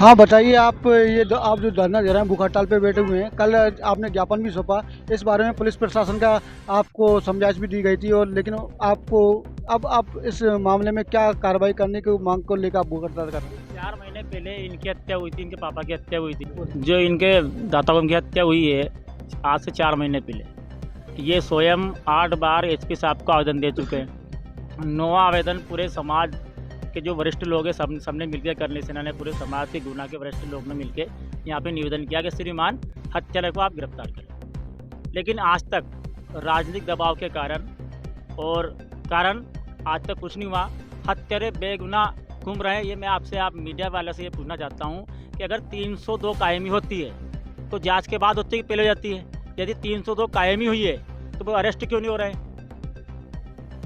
हाँ बताइए, आप जो धरना दे रहे हैं, भूख हड़ताल पे बैठे हुए हैं, कल आपने ज्ञापन भी सौंपा। इस बारे में पुलिस प्रशासन का आपको समझाइश भी दी गई थी, और लेकिन आपको अब आप इस मामले में क्या कार्रवाई करने की मांग को लेकर आप भूख हड़ताल कर रहे हैं? 4 महीने पहले इनकी हत्या हुई थी, इनके पापा की हत्या हुई थी। जो इनके दाता की हत्या हुई है आज से 4 महीने पहले, ये स्वयं 8 बार एसपी साहब को आवेदन दे चुके हैं। 9वां आवेदन पूरे समाज के जो वरिष्ठ लोग हैं सबने मिलकर करने से इन्होंने पूरे समाज के गुना के वरिष्ठ लोग ने मिलकर यहाँ पे निवेदन किया कि श्रीमान हत्यारे को आप गिरफ्तार करें। लेकिन आज तक राजनीतिक दबाव के कारण आज तक कुछ नहीं हुआ। हत्यारे बेगुना घूम रहे हैं। ये मैं आपसे, आप मीडिया वाले से ये पूछना चाहता हूँ कि अगर 302 कायमी होती है तो जांच के बाद होती है कि पहले हो जाती है? यदि 302 कायमी हुई है तो वो अरेस्ट क्यों नहीं हो रहे हैं?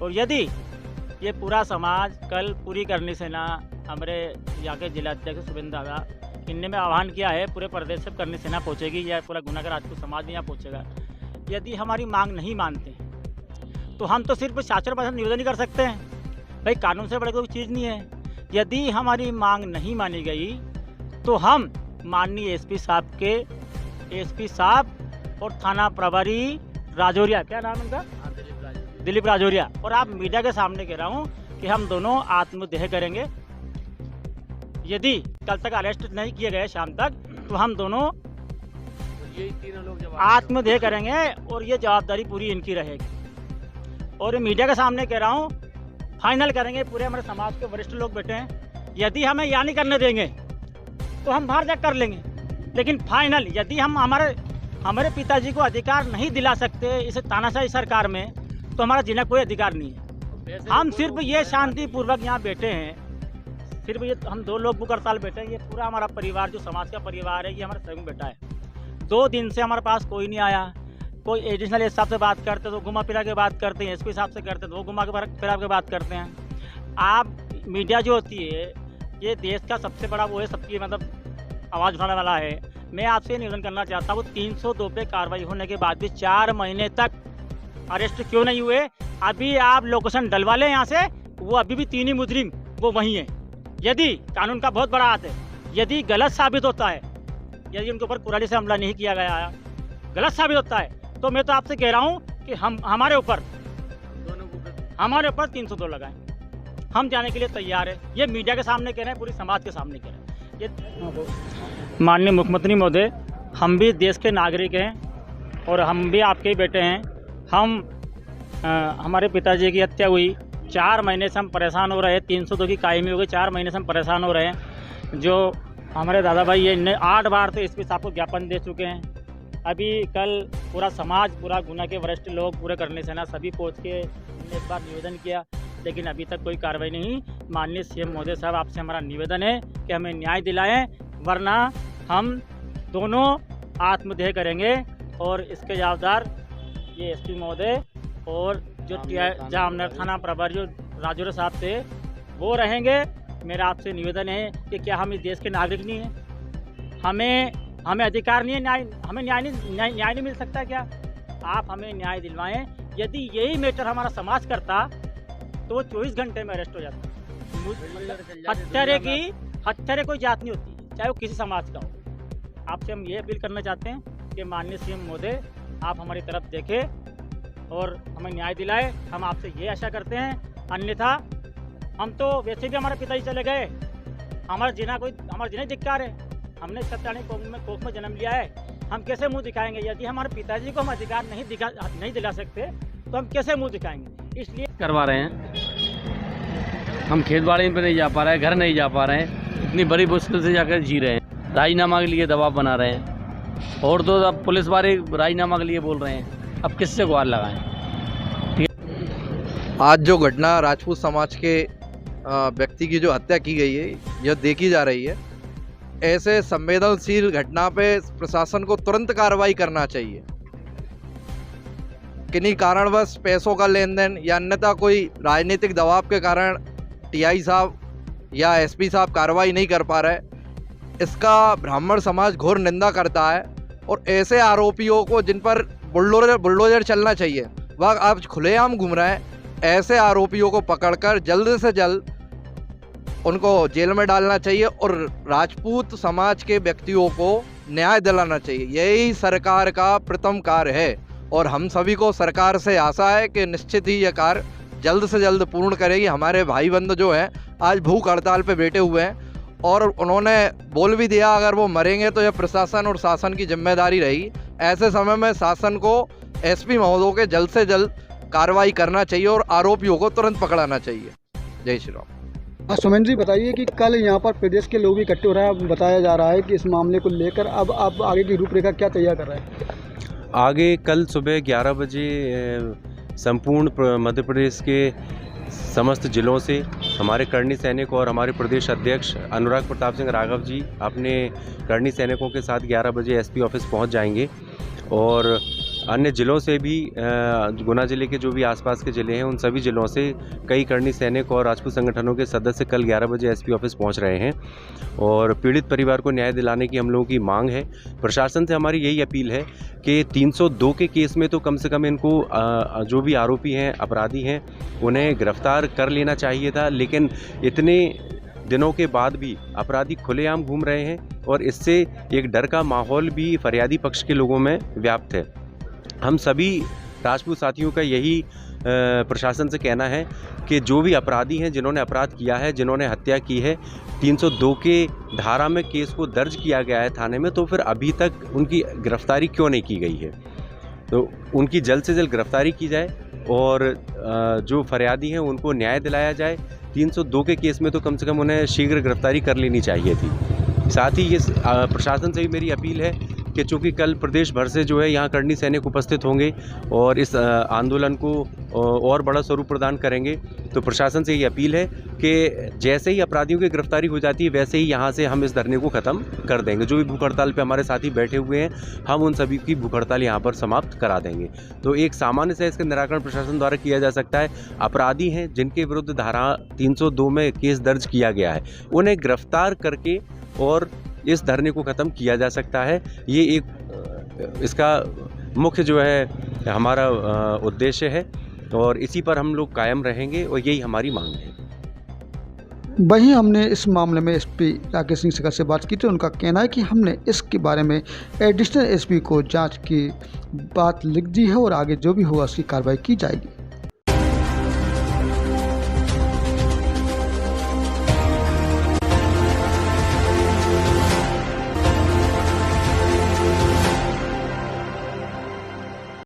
और यदि ये पूरा समाज कल पूरी करनी सेना, हमारे यहाँ के जिलाध्यक्ष सुबेंद्र दादा, इनने में आह्वान किया है पूरे प्रदेश से करनी सेना पहुँचेगी या पूरा गुनाहगार राजपूत समाज भी यहाँ पहुँचेगा। यदि हमारी मांग नहीं मानते तो हम तो सिर्फ शासन पर निवेदन ही कर सकते हैं। भाई कानून से बड़ी कोई चीज़ नहीं है। यदि हमारी मांग नहीं मानी गई तो हम माननीय एसपी साहब और थाना प्रभारी राजौरिया, क्या नाम है उनका, दिलीप राजौरिया, और आप मीडिया के सामने कह रहा हूँ कि हम दोनों आत्मदेह करेंगे। यदि कल तक अरेस्ट नहीं किए गए शाम तक तो हम दोनों ये तीनों लोग आत्मदेह करेंगे और ये जवाबदारी पूरी इनकी रहेगी। और मीडिया के सामने कह रहा हूँ, फाइनल करेंगे। पूरे हमारे समाज के वरिष्ठ लोग बैठे हैं। यदि हमें यहाँ नहीं करने देंगे तो हम बाहर जाकर कर लेंगे, लेकिन फाइनल यदि हम हमारे पिताजी को अधिकार नहीं दिला सकते इस तानाशाही सरकार में, तो हमारा जीने कोई अधिकार नहीं है। हम सिर्फ ये शांतिपूर्वक यहाँ बैठे हैं, सिर्फ ये हम 2 लोग भूख हड़ताल बैठे हैं। ये पूरा हमारा परिवार, जो समाज का परिवार है, ये हमारे संग बैठा है। 2 दिन से हमारे पास कोई नहीं आया। कोई एडिशनल एस साहब से बात करते तो घुमा फिरा के बात करते हैं, एसपी साहब से करते तो वो घुमा के फिरा के बात करते हैं। आप मीडिया जो होती है, ये देश का सबसे बड़ा वो है, सबकी मतलब आवाज़ उठाने वाला है। मैं आपसे निवेदन करना चाहता हूँ, 302 पे कार्रवाई होने के बाद भी 4 महीने तक अरेस्ट क्यों नहीं हुए? अभी आप लोकेशन डलवा लें यहाँ से, वो अभी भी 3 ही मुजरिम वो वहीं हैं। यदि कानून का बहुत बड़ा हाथ है, यदि गलत साबित होता है, यदि उनके ऊपर कुराली से हमला नहीं किया गया है, गलत साबित होता है, तो मैं तो आपसे कह रहा हूँ कि हमारे ऊपर 302 लगाएं। हम जाने के लिए तैयार है। ये मीडिया के सामने कह रहे हैं, पूरी समाज के सामने कह रहे हैं। ये माननीय मुख्यमंत्री महोदय, हम भी देश के नागरिक हैं और हम भी आपके ही बेटे हैं। हमारे पिताजी की हत्या हुई, 4 महीने से हम परेशान हो रहे हैं। 302 की कायमी हो गई, 4 महीने से हम परेशान हो रहे हैं। जो हमारे दादा भाई है, इनने 8 बार तो एसपी साहब को ज्ञापन दे चुके हैं। अभी कल पूरा समाज, पूरा गुना के वरिष्ठ लोग, पूरे करने सेना सभी पहुँच के हमने एक बार निवेदन किया, लेकिन अभी तक कोई कार्रवाई नहीं। माननीय सीएम महोदय साहब, आपसे हमारा निवेदन है कि हमें न्याय दिलाएं, वरना हम दोनों आत्मदेह करेंगे। और इसके जवाबदार ये एसपी महोदय और जो जामनगर थाना प्रभारी जो राजौरिया साहब थे वो रहेंगे। मेरा आपसे निवेदन है कि क्या हम इस देश के नागरिक नहीं हैं? हमें अधिकार नहीं है, हमें न्याय नहीं मिल सकता क्या? आप हमें न्याय दिलवाएं। यदि यही मैटर हमारा समाज करता तो वो 24 घंटे में अरेस्ट हो जाता। हत्यारे कोई जात नहीं होती, चाहे वो किसी समाज का हो। आपसे हम ये अपील करना चाहते हैं कि माननीय सीएम महोदय, आप हमारी तरफ देखें और हमें न्याय दिलाए। हम आपसे ये आशा करते हैं, अन्यथा हम तो वैसे भी, हमारे पिताजी चले गए, हमारा जीना धिक्कार है। हमने सत्यानी कोख में जन्म लिया है, हम कैसे मुंह दिखाएंगे? यदि हमारे पिताजी को हम अधिकार नहीं दिला सकते तो हम कैसे मुंह दिखाएंगे? इसलिए करवा रहे हैं। हम खेत बाड़ी पे नहीं जा पा रहे हैं, घर नहीं जा पा रहे हैं, इतनी बड़ी मुश्किल से जाकर जी रहे हैं। राजीनामा के लिए दबाव बना रहे हैं, और तो अब पुलिस वाले राजीनामा के लिए बोल रहे हैं। अब किससे गुहार लगाएं? आज जो घटना राजपूत समाज के व्यक्ति की जो हत्या की गई है, यह देखी जा रही है। ऐसे संवेदनशील घटना पे प्रशासन को तुरंत कार्रवाई करना चाहिए। किन्हीं कारणवश पैसों का लेन देन या अन्यथा कोई राजनीतिक दबाव के कारण टीआई साहब या एसपी साहब कार्रवाई नहीं कर पा रहे, इसका ब्राह्मण समाज घोर निंदा करता है। और ऐसे आरोपियों को, जिन पर बुलडोजर चलना चाहिए, वह अब खुलेआम घूम रहे हैं। ऐसे आरोपियों को पकड़कर जल्द से जल्द उनको जेल में डालना चाहिए और राजपूत समाज के व्यक्तियों को न्याय दिलाना चाहिए। यही सरकार का प्रथम कार्य है और हम सभी को सरकार से आशा है कि निश्चित ही यह कार्य जल्द से जल्द पूर्ण करेगी। हमारे भाई बंधु जो हैं आज भूख हड़ताल पे बैठे हुए हैं और उन्होंने बोल भी दिया अगर वो मरेंगे तो यह प्रशासन और शासन की जिम्मेदारी रहेगी। ऐसे समय में शासन को एसपी महोदय के जल्द से जल्द कार्रवाई करना चाहिए और आरोपियों को तुरंत पकड़ाना चाहिए। जय श्री राम। सुमन जी बताइए कि कल यहाँ पर प्रदेश के लोग इकट्ठे हो रहे हैं, बताया जा रहा है कि इस मामले को लेकर अब आप आगे की रूपरेखा क्या तैयार कर रहे हैं? आगे कल सुबह 11 बजे संपूर्ण मध्य प्रदेश के समस्त जिलों से हमारे करणी सैनिक और हमारे प्रदेश अध्यक्ष अनुराग प्रताप सिंह राघव जी अपने करणी सैनिकों के साथ 11 बजे एसपी ऑफिस पहुंच जाएंगे और अन्य ज़िलों से भी गुना ज़िले के जो भी आसपास के ज़िले हैं उन सभी ज़िलों से कई करणी सैनिक और राजपूत संगठनों के सदस्य कल 11 बजे एसपी ऑफिस पहुंच रहे हैं और पीड़ित परिवार को न्याय दिलाने की हम लोगों की मांग है। प्रशासन से हमारी यही अपील है कि 302 के केस में तो कम से कम इनको जो भी आरोपी हैं, अपराधी हैं, उन्हें गिरफ्तार कर लेना चाहिए था, लेकिन इतने दिनों के बाद भी अपराधी खुलेआम घूम रहे हैं और इससे एक डर का माहौल भी फरियादी पक्ष के लोगों में व्याप्त है। हम सभी राजपूत साथियों का यही प्रशासन से कहना है कि जो भी अपराधी हैं, जिन्होंने अपराध किया है, जिन्होंने हत्या की है, 302 के धारा में केस को दर्ज किया गया है थाने में, तो फिर अभी तक उनकी गिरफ्तारी क्यों नहीं की गई है? तो उनकी जल्द से जल्द गिरफ्तारी की जाए और जो फरियादी हैं उनको न्याय दिलाया जाए। 302 के केस में तो कम से कम उन्हें शीघ्र गिरफ्तारी कर लेनी चाहिए थी। साथ ही ये प्रशासन से भी मेरी अपील है कि चूँकि कल प्रदेश भर से जो है यहाँ करणी सैनिक उपस्थित होंगे और इस आंदोलन को और बड़ा स्वरूप प्रदान करेंगे, तो प्रशासन से ये अपील है कि जैसे ही अपराधियों की गिरफ्तारी हो जाती है वैसे ही यहाँ से हम इस धरने को ख़त्म कर देंगे। जो भी भूख हड़ताल पे हमारे साथी बैठे हुए हैं, हम उन सभी की भूख हड़ताल यहाँ पर समाप्त करा देंगे। तो एक सामान्य से इसका निराकरण प्रशासन द्वारा किया जा सकता है। अपराधी हैं जिनके विरुद्ध धारा 302 में केस दर्ज किया गया है, उन्हें गिरफ्तार करके और इस धरने को ख़त्म किया जा सकता है। ये एक इसका मुख्य जो है हमारा उद्देश्य है और इसी पर हम लोग कायम रहेंगे और यही हमारी मांग है। वहीं हमने इस मामले में एसपी राकेश सिंह शेखर से बात की तो उनका कहना है कि हमने इसके बारे में एडिशनल एसपी को जांच की बात लिख दी है और आगे जो भी होगा उसकी कार्रवाई की जाएगी।